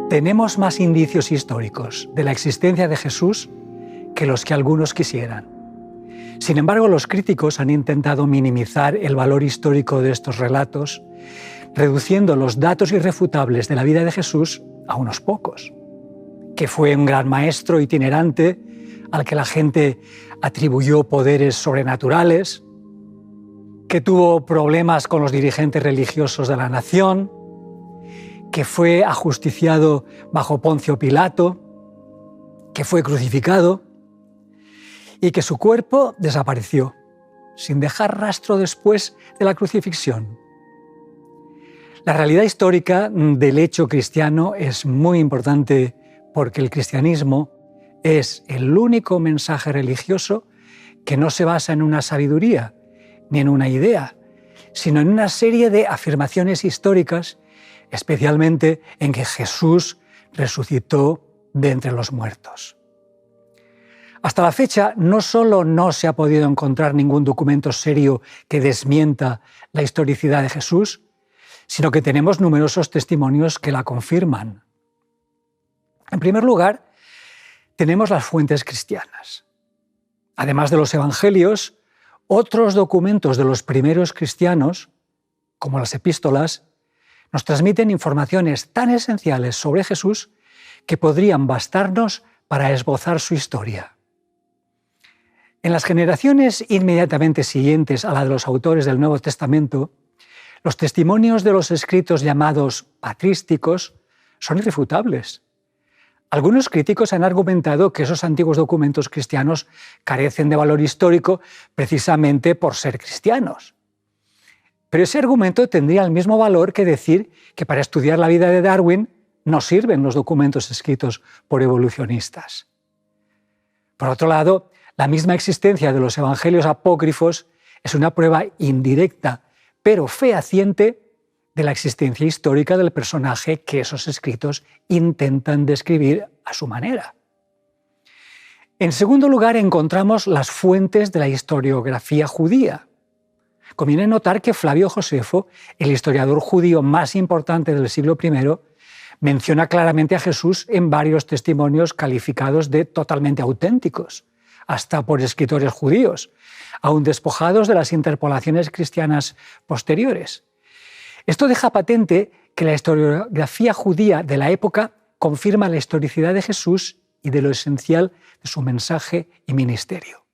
Tenemos más indicios históricos de la existencia de Jesús que los que algunos quisieran. Sin embargo, los críticos han intentado minimizar el valor histórico de estos relatos, reduciendo los datos irrefutables de la vida de Jesús a unos pocos. Que fue un gran maestro itinerante al que la gente atribuyó poderes sobrenaturales, que tuvo problemas con los dirigentes religiosos de la nación, que fue ajusticiado bajo Poncio Pilato, que fue crucificado y que su cuerpo desapareció, sin dejar rastro después de la crucifixión. La realidad histórica del hecho cristiano es muy importante porque el cristianismo es el único mensaje religioso que no se basa en una sabiduría ni en una idea, sino en una serie de afirmaciones históricas, especialmente en que Jesús resucitó de entre los muertos. Hasta la fecha, no solo no se ha podido encontrar ningún documento serio que desmienta la historicidad de Jesús, sino que tenemos numerosos testimonios que la confirman. En primer lugar, tenemos las fuentes cristianas. Además de los evangelios, otros documentos de los primeros cristianos, como las epístolas, nos transmiten informaciones tan esenciales sobre Jesús que podrían bastarnos para esbozar su historia. En las generaciones inmediatamente siguientes a la de los autores del Nuevo Testamento, los testimonios de los escritos llamados patrísticos son irrefutables. Algunos críticos han argumentado que esos antiguos documentos cristianos carecen de valor histórico precisamente por ser cristianos. Pero ese argumento tendría el mismo valor que decir que para estudiar la vida de Darwin no sirven los documentos escritos por evolucionistas. Por otro lado, la misma existencia de los evangelios apócrifos es una prueba indirecta, pero fehaciente, de la existencia histórica del personaje que esos escritos intentan describir a su manera. En segundo lugar, encontramos las fuentes de la historiografía judía. Conviene notar que Flavio Josefo, el historiador judío más importante del siglo I, menciona claramente a Jesús en varios testimonios calificados de totalmente auténticos, hasta por escritores judíos, aun despojados de las interpolaciones cristianas posteriores. Esto deja patente que la historiografía judía de la época confirma la historicidad de Jesús y de lo esencial de su mensaje y ministerio.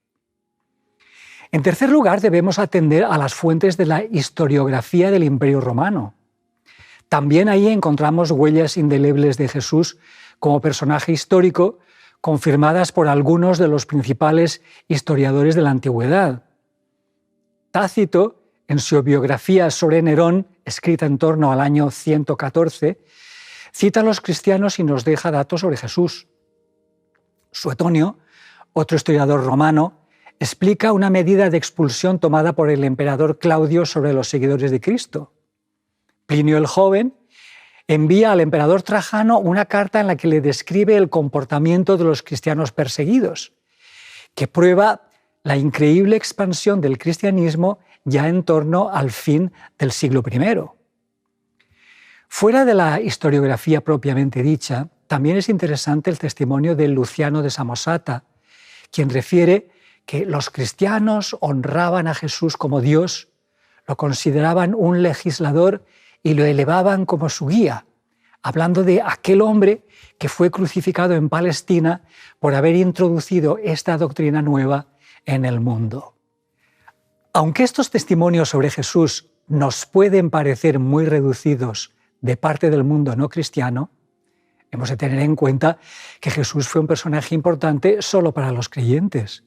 En tercer lugar, debemos atender a las fuentes de la historiografía del Imperio Romano. También ahí encontramos huellas indelebles de Jesús como personaje histórico, confirmadas por algunos de los principales historiadores de la antigüedad. Tácito, en su biografía sobre Nerón, escrita en torno al año 114, cita a los cristianos y nos deja datos sobre Jesús. Suetonio, otro historiador romano, explica una medida de expulsión tomada por el emperador Claudio sobre los seguidores de Cristo. Plinio el Joven envía al emperador Trajano una carta en la que le describe el comportamiento de los cristianos perseguidos, que prueba la increíble expansión del cristianismo ya en torno al fin del siglo I. Fuera de la historiografía propiamente dicha, también es interesante el testimonio de Luciano de Samosata, quien refiere que los cristianos honraban a Jesús como Dios, lo consideraban un legislador y lo elevaban como su guía, hablando de aquel hombre que fue crucificado en Palestina por haber introducido esta doctrina nueva en el mundo. Aunque estos testimonios sobre Jesús nos pueden parecer muy reducidos de parte del mundo no cristiano, hemos de tener en cuenta que Jesús fue un personaje importante solo para los creyentes.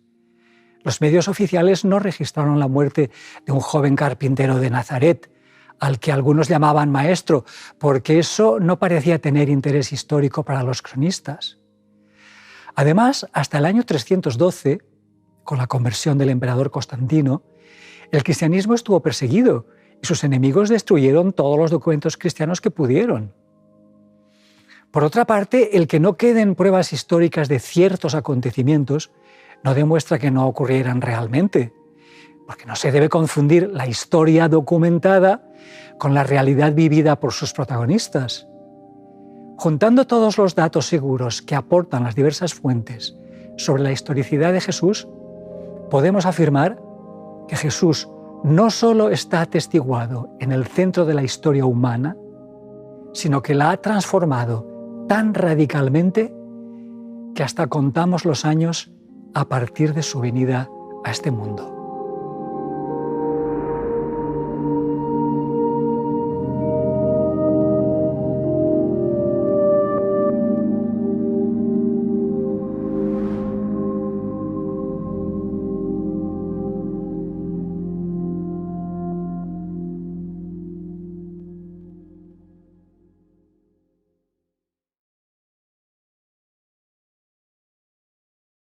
Los medios oficiales no registraron la muerte de un joven carpintero de Nazaret, al que algunos llamaban maestro, porque eso no parecía tener interés histórico para los cronistas. Además, hasta el año 312, con la conversión del emperador Constantino, el cristianismo estuvo perseguido y sus enemigos destruyeron todos los documentos cristianos que pudieron. Por otra parte, el que no queden pruebas históricas de ciertos acontecimientos no demuestra que no ocurrieran realmente, porque no se debe confundir la historia documentada con la realidad vivida por sus protagonistas. Juntando todos los datos seguros que aportan las diversas fuentes sobre la historicidad de Jesús, podemos afirmar que Jesús no solo está atestiguado en el centro de la historia humana, sino que la ha transformado tan radicalmente que hasta contamos los años a partir de su venida a este mundo.